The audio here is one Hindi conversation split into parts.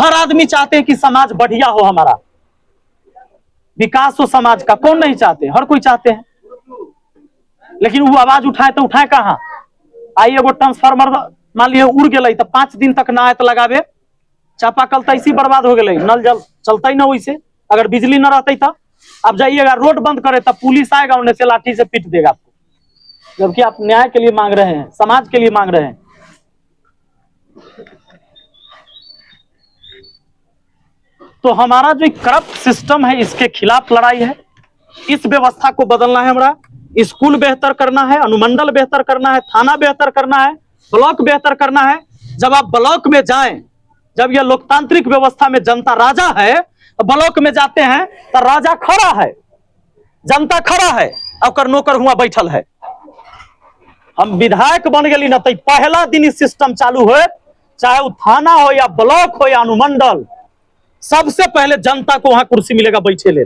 हर आदमी चाहते हैं कि समाज बढ़िया हो, हमारा विकास हो समाज का। कौन नहीं चाहते, हर कोई चाहते हैं। लेकिन वो आवाज उठाए तो उठाए कहाँ? आई एगो ट्रांसफार्मर मान लिया उड़ गए तो 5 दिन तक ना आए तो लगावे, चापाकल तो ऐसी बर्बाद हो गए, नल जल चलता ही ना वैसे। अगर बिजली न रहती था, अब जाइएगा रोड बंद करे तब पुलिस आएगा, उन्हें से लाठी से पीट देगा आपको, जबकि आप न्याय के लिए मांग रहे हैं, समाज के लिए मांग रहे हैं। तो हमारा जो करप्ट सिस्टम है इसके खिलाफ लड़ाई है। इस व्यवस्था को बदलना है, हमारा स्कूल बेहतर करना है, अनुमंडल बेहतर करना है, थाना बेहतर करना है, ब्लॉक बेहतर करना है। जब आप ब्लॉक में जाएं, जब यह लोकतांत्रिक व्यवस्था में जनता राजा है, तो ब्लॉक में जाते हैं तो राजा खड़ा है, जनता खड़ा है, और नौकर हुआ बैठल है। हम विधायक बन गए ना तो पहला दिन इस सिस्टम चालू हो, चाहे वो थाना हो या ब्लॉक हो या अनुमंडल, सबसे पहले जनता को वहां कुर्सी मिलेगा बैठे ले।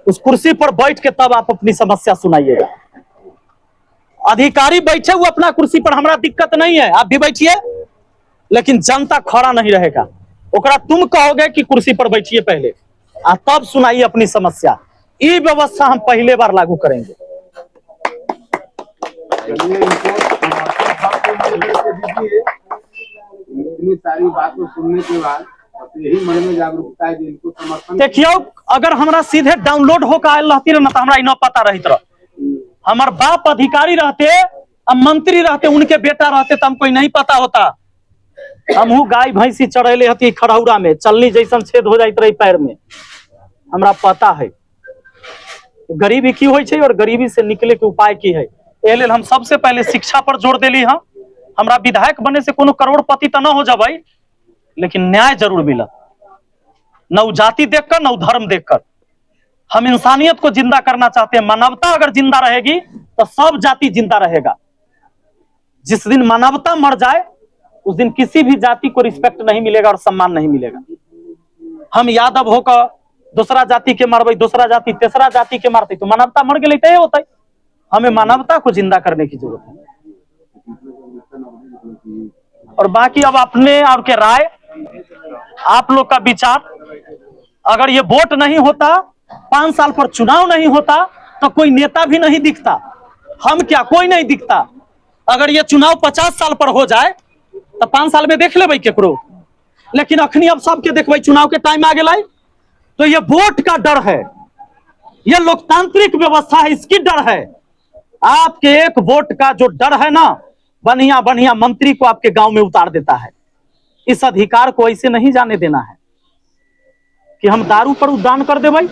उस कुर्सी पर बैठ के तब आप अपनी समस्या सुनाइएगा। अधिकारी बैठे हुए अपना कुर्सी पर, हमारा दिक्कत नहीं है, आप भी बैठिए, लेकिन जनता खड़ा नहीं रहेगा। ओकरा तुम कहोगे कि कुर्सी पर बैठिए पहले, तब सुनाइए अपनी समस्या। ये व्यवस्था हम पहले बार लागू करेंगे। इतनी सारी बातों सुनने के बाद यही मन में जागरूकता है, जिनको समर्थन। देखियो, अगर हमरा सीधे डाउनलोड होकर आयल रहती ना तो हमरा न पता रही तरह। हमार बाप अधिकारी रहते, अब मंत्री रहते, उनके बेटा रहते तो हमको नहीं पता होता। हमहू गाय भैंसी चढ़ेले हती खड़ौरा में, चलनी जैसन छेद हो जात रही पैर में, हमरा पता है गरीबी की होइ छै और गरीबी से निकले के उपाय की है। एहि लेल हम सबसे पहले शिक्षा पर जोर देली हाँ। हमरा विधायक बने से कोनो करोड़पति तो न हो जाबै, लेकिन न्याय जरूर मिलत, न उ जाति देखकर न उ धर्म देखकर। हम इंसानियत को जिंदा करना चाहते हैं। मानवता अगर जिंदा रहेगी तो सब जाति जिंदा रहेगा। जिस दिन मानवता मर जाए उस दिन किसी भी जाति को रिस्पेक्ट नहीं मिलेगा और सम्मान नहीं मिलेगा। हम यादव होकर दूसरा जाति के मारबे, दूसरा जाति तीसरा जाति के मारते तो मानवता मर गई तो होता है। हमें मानवता को जिंदा करने की जरूरत है। और बाकी अब अपने और के राय, आप लोग का विचार। अगर ये वोट नहीं होता, 5 साल पर चुनाव नहीं होता, तो कोई नेता भी नहीं दिखता। हम क्या, कोई नहीं दिखता। अगर ये चुनाव 50 साल पर हो जाए तो 5 साल में देख लेबै केकरो, लेकिन अखनी अब सबके देखबै चुनाव के टाइम आ गया। तो ये वोट का डर है, ये लोकतांत्रिक व्यवस्था है, इसकी डर है। आपके एक वोट का जो डर है ना, बढ़िया बढ़िया मंत्री को आपके गांव में उतार देता है। इस अधिकार को ऐसे नहीं जाने देना है कि हम दारू पर दान कर देबै,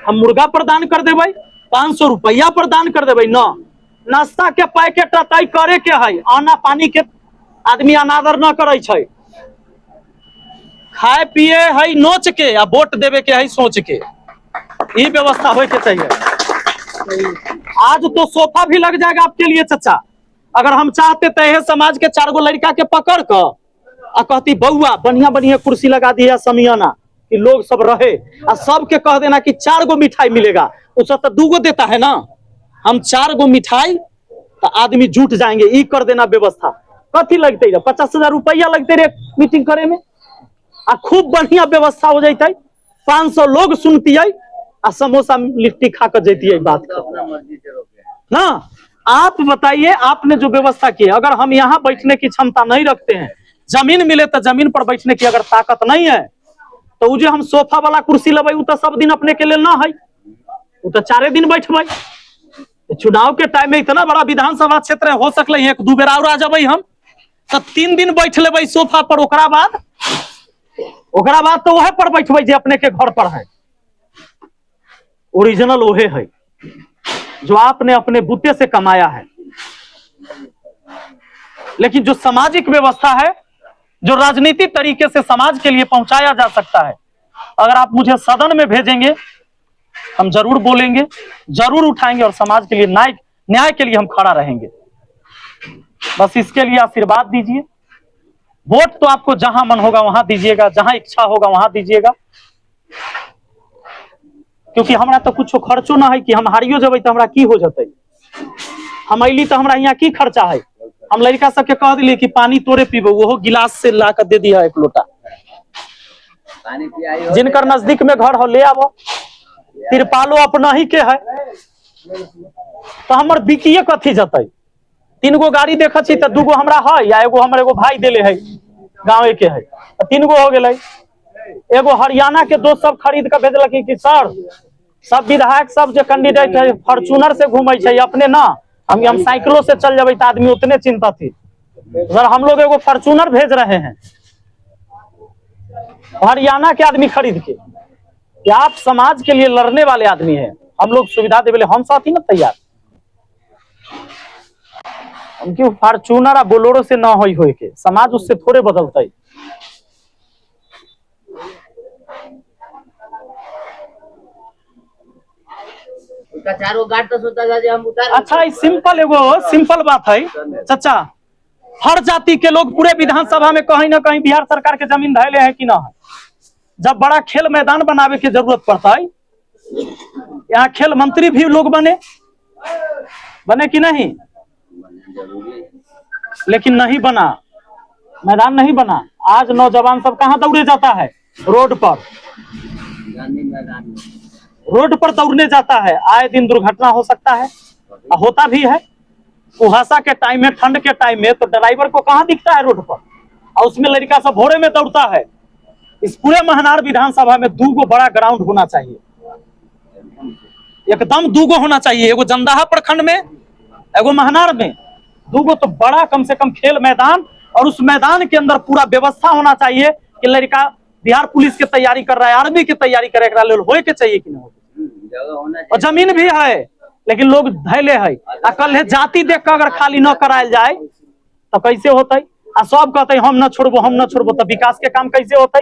हम मुर्गा पर दान कर देबै, 500 रुपया पर दान कर देबै। न, नाश्ता के पैकेट तय करे के है, आना पानी के आदमी अनादर न करे छै। खाए पिए है नोच के, या वोट देवे के है सोच के। ये व्यवस्था होए के चाहिए। आज तो सोफा भी लग जाएगा आपके लिए चचा। अगर हम चाहते तो समाज के 4 गो लड़का के पकड़ कर आ कहती बउआ बढ़िया बढ़िया कुर्सी लगा दिया समियाना कि लोग सब रहे, और सबके कह देना कि 4 गो मिठाई मिलेगा। उसका तो 2 गो देता है ना, हम 4 गो मिठाई तो आदमी जुट जाएंगे। ये कर देना व्यवस्था। कथी लगते 50,000 रुपया लगते रे मीटिंग करे में, आ खूब बढ़िया व्यवस्था हो जाते। 500 लोग सुनती है, आ समोसा लिट्टी खा कर जेती है। बात ना, आप बताइए, आपने जो व्यवस्था की है, अगर हम यहाँ बैठने की क्षमता नहीं रखते हैं, जमीन मिले तो जमीन पर बैठने की अगर ताकत नहीं है, तो जो हम सोफा वाला कुर्सी लेबै वो तो सब दिन अपने के लिए ना है, वो तो 4 दिन बैठबै। चुनाव के टाइम में इतना बड़ा विधानसभा क्षेत्र हो सकले 1-2 बेर और आ जाबै हम, तो 3 दिन बैठ लेबै सोफा पर। ओकरा बाद तो वह पर बैठबै जे अपने के घर पर है। ओरिजिनल वह है जो आपने अपने बूते से कमाया है। लेकिन जो सामाजिक व्यवस्था है, जो राजनीतिक तरीके से समाज के लिए पहुंचाया जा सकता है, अगर आप मुझे सदन में भेजेंगे, हम जरूर बोलेंगे, जरूर उठाएंगे, और समाज के लिए न्याय के लिए हम खड़ा रहेंगे। बस इसके लिए आशीर्वाद दीजिए। वोट तो आपको जहां मन होगा वहां दीजिएगा, जहां इच्छा होगा वहां दीजिएगा, क्योंकि हमरा तो कुछ खर्चो ना है कि हम हारियो जब तो हमरा की हो जाते। हम अली तो हमरा यहाँ की खर्चा है। हम लड़का सबके कह दिलिए कि पानी तोरे पीबो, वो गिलास से ला कर दे दिया 1 लोटा। जिनकर नजदीक में घर हो ले आवो, तिरपालो अपना ही के है, तो हमर बिकिए कथी जतै। 3 गो गाड़ी देखै छी त 2 गो हमरा है या हमर एगो भाई देले है गाँव के है, 3 गो हो गेलै। एगो हरियाणा के दोस्त सब खरीद के भेजलक कि सर सब विधायक सब जो कैंडिडेट है फॉर्च्यूनर से घूमे छै, अपने ना हम साइकिलों से चल जाबे तो आदमी उतने चिंता थी। सर हम लोग एगो फॉर्च्यूनर भेज रहे हैं हरियाणा के आदमी खरीद के, कि आप समाज के लिए लड़ने वाले आदमी हैं, हम लोग सुविधा देवे हम साथी ना तैयार। उनकी फॉर्च्यूनर आ बोलोरो से ना होई के, समाज उससे थोड़े बदलता है। चारों गार्ड तो सोचता था हम उतार। अच्छा सिंपल बात है चाचा, हर जाति के लोग पूरे विधानसभा में कहीं ना कहीं बिहार सरकार के जमीन धैले हैं कि ना है। जब बड़ा खेल मैदान बनावे की जरूरत पड़ता है, यहाँ खेल मंत्री भी लोग बने कि नहीं, लेकिन नहीं बना, मैदान नहीं बना। आज नौजवान सब कहाँ दौड़े जाता है, रोड पर दौड़ने जाता है। आए दिन दुर्घटना हो सकता है, होता भी है। कुहासा के टाइम में, ठंड के टाइम में तो ड्राइवर को कहाँ दिखता है रोड पर, और उसमें लड़का सब भोरे में दौड़ता है। इस पूरे महनार विधानसभा में 2 गो बड़ा ग्राउंड होना चाहिए, एकदम 2 गो होना चाहिए, एगो जंदाहा प्रखंड में, एगो महनार में। 2 गो तो बड़ा कम से कम खेल मैदान, और उस मैदान के अंदर पूरा व्यवस्था होना चाहिए कि लड़का बिहार पुलिस की तैयारी कर रहा है, आर्मी की तैयारी करे, हो के चाहिए कि नहीं हो। और जमीन भी है लेकिन लोग धैले है। कल है जाति देख कर अगर खाली न करायल जाए तो कैसे होते, आ सब कहते हम न छोड़बो तो विकास के काम कैसे होते।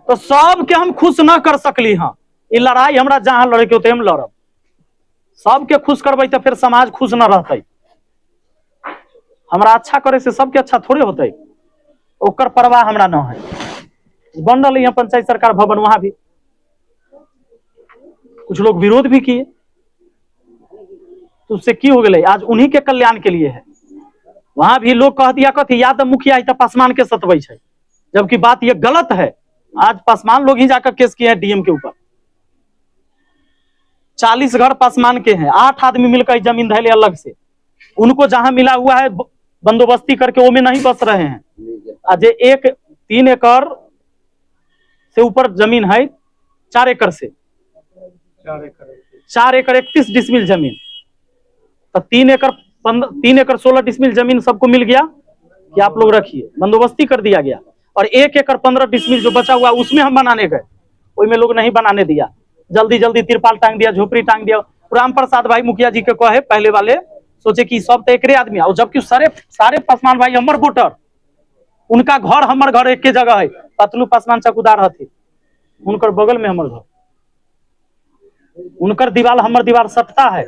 तो सब के हम खुश न कर सकली हाँ, ये लड़ाई हमरा जहां लड़े के होते हम लड़ब, सबके खुश करबे तो फिर समाज खुश न रहते। हमरा अच्छा करे से सबके अच्छा थोड़े होते, ओकर परवाह हमरा न है। बन रही है पंचायत सरकार भवन, वहां भी कुछ लोग विरोध भी किए, तो उससे की हो गए, आज उन्हीं के कल्याण के लिए है। वहां भी लोग कह दिया कथी यादव मुखिया तो पासवान के सतबै छै, जबकि बात ये गलत है। आज पासवान लोग ही जाकर केस किए हैं डीएम के ऊपर। 40 घर पासवान के हैं, 8 आदमी मिलकर जमीन धैले अलग से, उनको जहां मिला हुआ है बंदोबस्ती करके वो में नहीं बस रहे हैं। आज 3 एकड़ से ऊपर जमीन है, 4 एकड़ से 4 एकड़ 31 डिसमिल जमीन, तो 3 एकड़ 16 डिसमिल जमीन सबको मिल गया कि आप लोग रखिए, बंदोबस्ती कर दिया गया। और 1 एकड़ 15 डिसमिल जो बचा हुआ उसमें हम बनाने गए, उसमें लोग नहीं बनाने दिया, जल्दी तिरपाल टांग दिया, झोपड़ी टांग दिया। राम प्रसाद भाई मुखिया जी के कहे पहले वाले सोचे कि सब तो एक आदमी, और जबकि सारे पासवान भाई हमर वोटर, उनका घर हमर घर एक जगह है, पतलू पासवान चौकीदार हथी, उनकर बगल में हमर घर, उनकर दीवार हमर दीवार सटता है।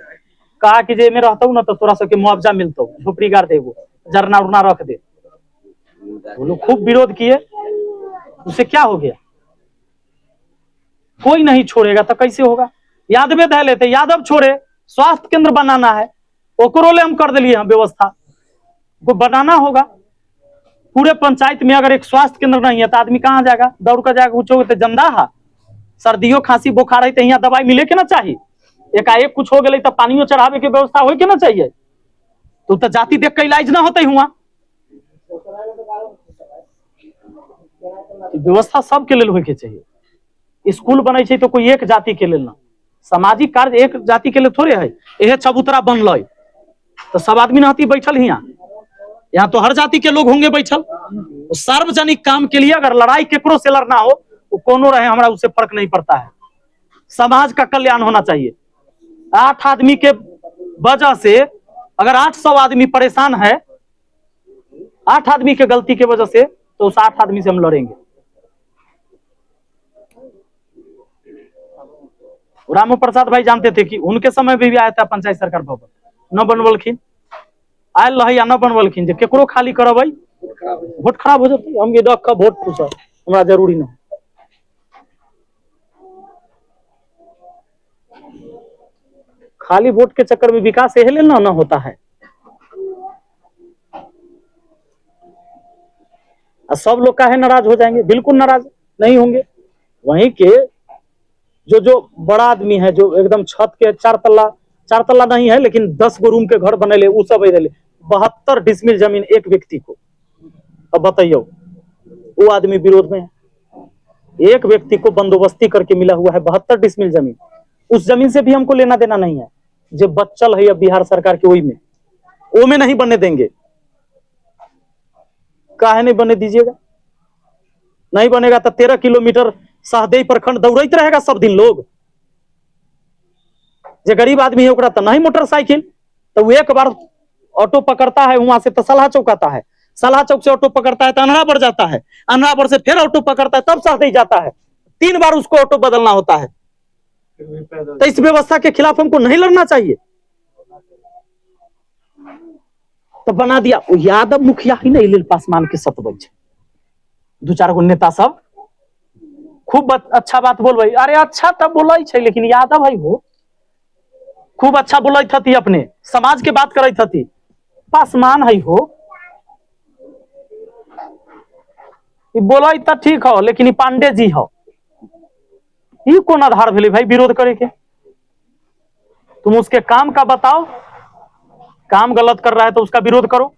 कहा कि जे में रहता ना तो तोरा सबके मुआवजा मिलता, झोपड़ी गाड़ देगो, जरना उड़ना रख दे। वो लोग खूब विरोध किए, उससे क्या हो गया, कोई नहीं छोड़ेगा तो कैसे होगा। यादव धै लेते, यादव छोड़े, स्वास्थ्य केंद्र बनाना है, ओकरोले हम कर दिलिए हम व्यवस्था, वो बनाना होगा। पूरे पंचायत में अगर एक स्वास्थ्य केंद्र नहीं है तो आदमी कहाँ जाएगा, दौड़ कर जाएगा, पूछोगे तो जंदाहा, सर्दियों खांसी बुखार है तो यहाँ दवाई मिले के ना चाहिए। एकाएक कुछ हो गए तो पानियों चढ़ावे के व्यवस्था हो के ना चाहिए, तो जाति देख के इलाज ना होते हुआ। व्यवस्था सबके लेल होके चाहिए। स्कूल बने छै तो कोई एक जाति के लेल ना, सामाजिक कार्य एक जाति के लिए थोड़े है। यह चबूतरा बनल तो सब आदमी ना बैठल यहाँ तो हर जाति के लोग होंगे बैठल। सार्वजनिक काम के लिए अगर लड़ाई केकरो से लड़ना हो वो कोनो रहे, हमारा उससे फर्क नहीं पड़ता है। समाज का कल्याण होना चाहिए। 8 आदमी के वजह से अगर 800 आदमी परेशान है, 8 आदमी के गलती के वजह से, तो उस 8 आदमी से हम लड़ेंगे। रामू प्रसाद भाई जानते थे कि उनके समय में भी आया था पंचायत सरकार भवन, न बनवलखिन, आयल रही न बनवलखिन, जे केकरो खाली करबै वोट खराब हो जाती, हम ये डक का वोट पूछा हमरा जरूरी न। खाली वोट के चक्कर में विकास एहे लेल न होता है। और सब लोग काहे नाराज हो जाएंगे? बिल्कुल नाराज नहीं होंगे। वहीं के जो बड़ा आदमी है, जो एकदम छत के 4 तल्ला नहीं है लेकिन 10 गो रूम के घर बनेले, उ सब रहे 72 डिसमिल जमीन एक व्यक्ति को। अब बताइयो, वो आदमी विरोध में है। एक व्यक्ति को बंदोबस्ती करके मिला हुआ है 72 डिसमिल जमीन। उस जमीन से भी हमको लेना देना नहीं है। जो बच्चल है अब बिहार सरकार के, वो में नहीं बनने देंगे। काहे नहीं बनने दीजिएगा? नहीं बनेगा तो 13 किलोमीटर सहदेई प्रखंड दौड़ते रहेगा सब दिन लोग। जो गरीब आदमी है ओकरा तो नहीं मोटरसाइकिल, तो वो एक बार ऑटो पकड़ता है वहां से तो सलाह चौक आता है, सलाह चौक से ऑटो पकड़ता है तो अनरापुर जाता है, अनरापुर से फिर ऑटो पकड़ता है तब सहदेई जाता है। 3 बार उसको ऑटो बदलना होता है। तो इस व्यवस्था के खिलाफ हमको नहीं लड़ना चाहिए। तो बना दिया यादव मुखिया ही नहीं लेल पासवान के सतबल। 2-4 गो नेता सब खूब अच्छा बात बोल भाई, अरे अच्छा तब बोला लेकिन यादव भाई हो खूब अच्छा बोल थी, अपने समाज के बात कर थी। पासवान है हो बोला तो ठीक हो, लेकिन पांडे जी हो, ये कौन आधार भेले भाई विरोध करे के? तुम उसके काम का बताओ, काम गलत कर रहा है तो उसका विरोध करो।